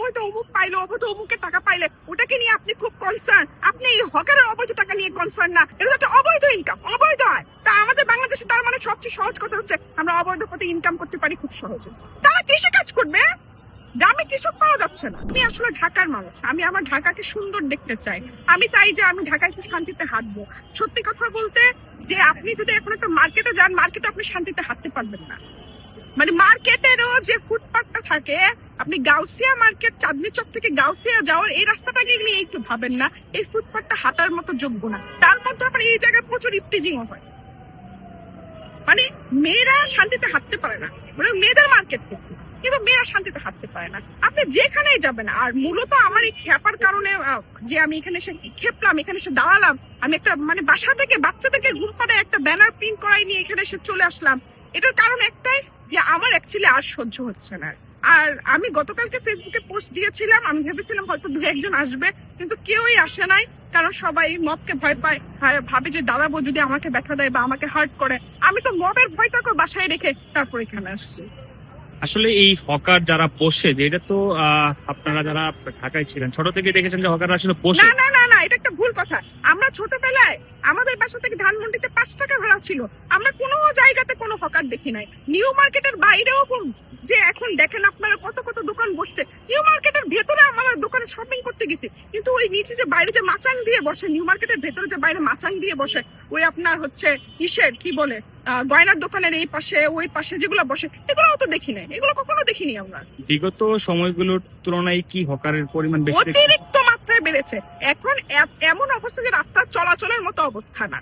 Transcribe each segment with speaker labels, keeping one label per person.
Speaker 1: অবৈধ অমুক পাইলো, অবৈধ অমুকের টাকা পাইলে ওটাকে নিয়ে আপনি খুব কনসার্ন। আপনি এই হকারের অবৈধ টাকা নিয়ে কনসার্ন না, এটা একটা অবৈধ ইনকাম, অবৈধ আয়। তা আমাদের বাংলাদেশে তার মানে সবচেয়ে সহজ কথা হচ্ছে আমরা অবৈধ পথে ইনকাম করতে পারি খুব সহজে। তারা কৃষি কাজ করবে, গ্রামে কৃষক পাওয়া যাচ্ছে না। আমি আসলে ঢাকার মানুষ, আমি আমার ঢাকাকে সুন্দর দেখতে চাই। আমি চাই যে আমি ঢাকায় একটু শান্তিতে হাঁটবো। সত্যি কথা বলতে যে আপনি যদি এখন একটা মার্কেটে যান, মার্কেটে আপনি শান্তিতে হাঁটতে পারবেন না। মানে মার্কেটেরও যে ফুটপাথটা থাকে, আপনি গাউসিয়া মার্কেট, চাঁদনী চক থেকে গাউসিয়া যাওয়ার এই রাস্তাটাকে নিয়ে একটু ভাবেন না, এই ফুটপাথটা হাঁটার মতো যোগ্য না। তার মধ্যে আবার এই জায়গায় প্রচুর ইফটিজিংও হয়। মানে মেয়েরা শান্তিতে হাঁটতে পারে না, মানে মেয়েদের মার্কেট কিন্তু মেয়েরা শান্তিতে হাঁটতে পারে না। আপনি যেখানেই যাবেন। আর মূলত আমার এই খেপার কারণে যে আমি এখানে এসে খেপলাম, এখানে এসে দাঁড়ালাম, আমি একটা মানে বাসা থেকে বাচ্চা থেকে ঘুম পাড়ায় একটা ব্যানার প্রিন্ট করাই নিয়ে এখানে এসে চলে আসলাম। এটার কারণ একটাই যে আমার অ্যাকচুয়ালি আর সহ্য হচ্ছে না। আর আমি গতকালকে ফেসবুকে পোস্ট দিয়েছিলাম, আমি ভেবেছিলাম হয়তো দু একজন আসবে, কিন্তু কেউই আসে নাই। কারণ সবাই মবকে ভয় পায়, ভাবে যে দাঁড়াবো যদি আমাকে ব্যথা দেয় বা আমাকে হার্ট করে। আমি তো মবের ভয়টাকে বাসায় রেখে তারপর এখানে আসছি।
Speaker 2: আসলে এই হকার যারা বসে, যে এটা তো আপনারা যারা ঢাকায় ছিলেন ছোট থেকে দেখেছেন যে হকাররা আসলে বসে।
Speaker 1: না না না না, এটা একটা ভুল কথা। আমরা ছোটবেলায় আমাদের বাসা থেকে ধানমন্ডিতে 5 টাকা ভাড়া ছিল, আমরা কোনো জায়গাতে কোনো হকার দেখি নাই। নিউ মার্কেটের বাইরেও যে এখন দেখেন আপনারা কত কত দোকান বসছে, নিউ মার্কেটের ভেতরে আমরা দোকানে শপিং করতে গেছি, কিন্তু ওই নিচে যে বাইরে যে মাচাং দিয়ে বসে, নিউ মার্কেটের ভেতরে যে বাইরে মাচাং দিয়ে বসে, ওই আপনার হচ্ছে ইসের কি বলে গয়নার দোকানের এই পাশে ওই পাশে যেগুলো বসে, এগুলো তো দেখি নাই, এগুলো কখনো দেখিনি আমরা।
Speaker 2: বিগত সময়গুলোর তুলনায় কি হকারের পরিমাণ বেশি?
Speaker 1: অতিরিক্ত মাত্রায় বেড়েছে। এখন এমন অবস্থা যে রাস্তা চলাচলের মতো অবস্থা না,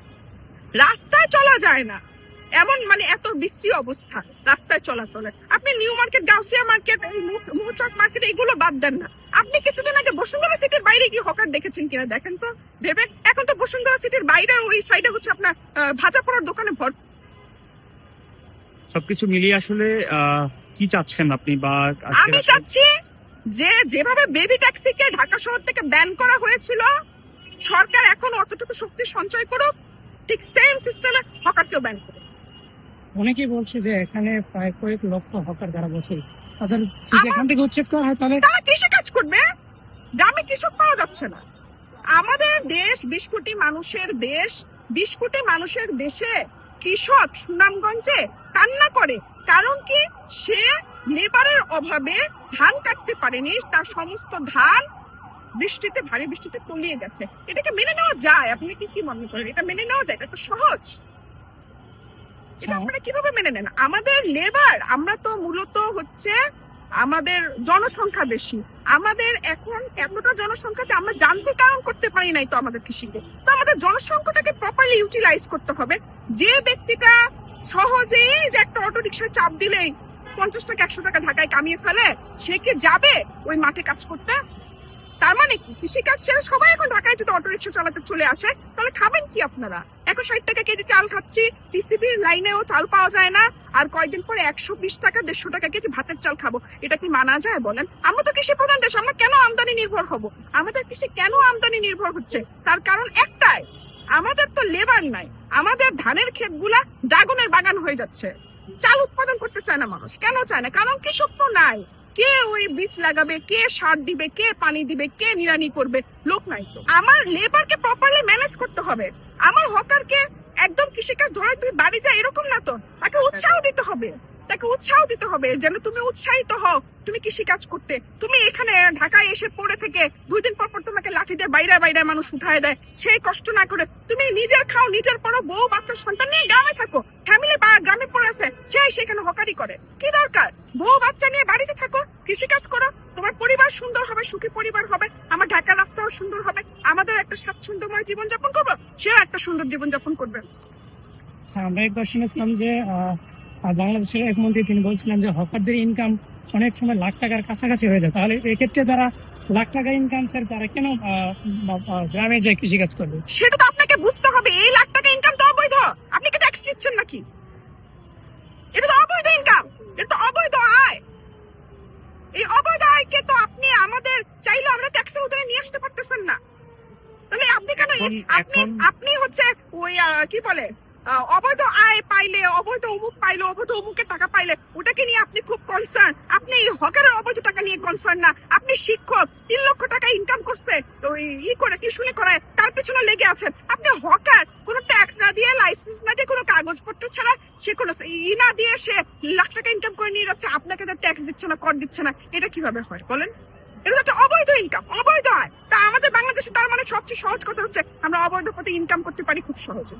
Speaker 1: রাস্তায় চলা যায় না, এমন মানে এত বিশ্রী অবস্থা রাস্তায় চলাচলে। আপনি নিউ মার্কেট, গাউসিয়া মার্কেট, এই মুহচক মার্কেট এগুলো বাদ দেন না, আপনি কিছুদিন আগে বসুন্ধরা সিটির বাইরে কি হকার দেখেছেন কিনা দেখেন তো ভেবে। এখন তো বসুন্ধরা সিটির বাইরে ওই সাইডে হচ্ছে আপনার ভাজা পড়ার দোকানে ভর।
Speaker 2: সবকিছু মিলিয়ে আসলে কি চাচ্ছেন আপনি? বা
Speaker 1: আমি চাচ্ছি যে যেভাবে বেবি ট্যাক্সিকে ঢাকা শহর থেকে ব্যান করা হয়েছিল, সরকার এখন অতটুকু শক্তি সঞ্চয় করুক, ঠিক সেম সিস্টেমে হকারকেও ব্যান করুক।
Speaker 3: অনেকেই বলছে যে এখানে প্রায় কয়েক লক্ষ হকার যারা বসে, তাদের যদি এখান থেকে উচ্ছেদ করা হয় তাহলে
Speaker 1: তারা কৃষি কাজ করবে, গ্রামে কৃষক পাওয়া যাচ্ছে না। আমাদের দেশ 20 কোটি মানুষের দেশ, 20 কোটি মানুষের দেশে কৃষক সুনামগঞ্জে কান্না করে। কারণ কি, সে লেবারের অভাবে ধান কাটতে পারেনি, তার সমস্ত ধান বৃষ্টিতে, ভারী বৃষ্টিতে তলিয়ে গেছে। এটাকে মেনে নেওয়া যায়? আপনি কি মনে করেন এটা মেনে নেওয়া যায়? এটা তো সহজ। এটা আপনারা কিভাবে মেনে নেন? আমাদের লেবার, আমরা তো মূলত হচ্ছে আমাদের জনসংখ্যা বেশি, আমাদের এখন এতটা জনসংখ্যাতে আমরা যান্ত্রিকায়ন করতে পারি নাই তো আমাদের কৃষিকে। তো আমাদের জনসংখ্যাটাকে প্রপারলি ইউটিলাইজ করতে হবে। যে ব্যক্তিটা সহজেই যে একটা অটো রিক্সায় চাপ দিলেই 50 টাকা 100 টাকা ঢাকায় কামিয়ে ফেলে, সে কি যাবে ওই মাঠে কাজ করতে? তার মানে কি কৃষিকাজ ছেড়ে সবাই এখন ঢাকায় যদি অটো রিক্সা চালাতে চলে আসে, তাহলে খাবেন কি আপনারা? এখন 60 টাকা কেজি চাল খাচ্ছি, টিসিবির লাইনেও চাল পাওয়া যায় না, আর কয়েকদিন পরে 120 টাকা 150 টাকা কেজি ভাতের চাল খাবো। এটা কি মানা যায় বলেন? আমরা তো কৃষি প্রধান দেশ, আমরা কেন আমদানি নির্ভর হব? আমাদের কৃষি কেন আমদানি নির্ভর হচ্ছে? তার কারণ একটাই, আমাদের তো লেবার নাই। আমাদের ধানের ক্ষেতগুলা ড্রাগনের বাগান হয়ে যাচ্ছে, চাল উৎপাদন করতে চায় না মানুষ। কেন চায় না? কারণ কৃষক তো নাই। কে ওই বীজ লাগাবে, কে সার দিবে, কে পানি দিবে, কে নিড়ানি করবে? লোক নাই তো। আমার লেবারকে প্রপারলি ম্যানেজ করতে হবে। আমার হকারকে একদম কৃষিকাজ ধরে তুই বাড়ি যা এরকম না তো, তাকে উৎসাহ দিতে হবে, তাকে উৎসাহ দিতে হবে যেন তুমি উৎসাহিত হও তুমি কৃষিকাজ করতে। তুমি এখানে ঢাকায় এসে পড়ে থেকে 2 দিন পর পর তোমাকে লাঠি দিয়ে বাইরে বাইরে মানুষ উঠায় দেয়, সেই কষ্ট না করে তুমি নিজের খাও, নিজের পড়ো, বউ বাচ্চার সন্তান নিয়ে গ্রামে থাকো। ফ্যামিলি গ্রামে পড়ে আছে, সেই সেখানে হকারি করে, কি দরকার? বউ বাচ্চা নিয়ে বাড়িতে থাকো, কৃষিকাজ করো, তোমার পরিবার সুন্দর হবে, সুখী পরিবার হবে, আমার ঢাকার রাস্তাও সুন্দর হবে, আমাদের একটা স্বাচ্ছন্দ্যময় জীবনযাপন করবো, সেও একটা সুন্দর জীবনযাপন করবে।
Speaker 3: আমরা একবার শুনেছিলাম যে বাংলাদেশের এক মন্ত্রী তিনি বলছিলেন যে হকারদের ইনকাম অনেক সময় লাখ টাকার কাছাকাছি হয়ে যায়, তাহলে এক্ষেত্রে তারা লাখ টাকা ইনকাম স্যার তারা কেন গ্রামে যায় কৃষিকাজ করবে?
Speaker 1: সেটা তো আপনাকে বুঝতে হবে। এই লাখ টাকা ইনকাম তো অবৈধ, আপনি কি ট্যাক্স দিচ্ছেন নাকি? এটা তো অবৈধ ইনকাম, এটা তো অবৈধ আয়। এই অবৈধ আয়কে তো আপনি আমাদের চাইলেও আমরা ট্যাক্সের উদ্যোগে নিয়ে আসতে পারতেছেন না। তাহলে আপনি কেন আপনি হচ্ছে ওই কি বলে অবৈধ আয় পাইলে, অবৈধ অমুক পাইলে, অবৈধ অমুকের টাকা পাইলে ওটাকে নিয়ে আপনি খুব কনসার্ন। আপনি এই হকারের অবৈধ টাকা নিয়ে কনসার্ন না। আপনি শিক্ষক, 3 লক্ষ টাকা ইনকাম করছে ওই করে টিউশনি করায়, তার পেছনে লেগে আছেন। আপনি হকার, কোনো ট্যাক্স না দিয়ে, লাইসেন্স না দিয়ে, কোনো কাগজপত্র ছাড়া, সে কোনো না দিয়ে সে লাখ টাকা ইনকাম করে নিয়ে যাচ্ছে, আপনাকে তো ট্যাক্স দিচ্ছে না, কর দিচ্ছে না। এটা কিভাবে হয় বলেন? এটা তো একটা অবৈধ ইনকাম, অবৈধ আয়। তা আমাদের বাংলাদেশে তার মানে সবচেয়ে সহজ কথা হচ্ছে আমরা অবৈধ পথে ইনকাম করতে পারি খুব সহজে।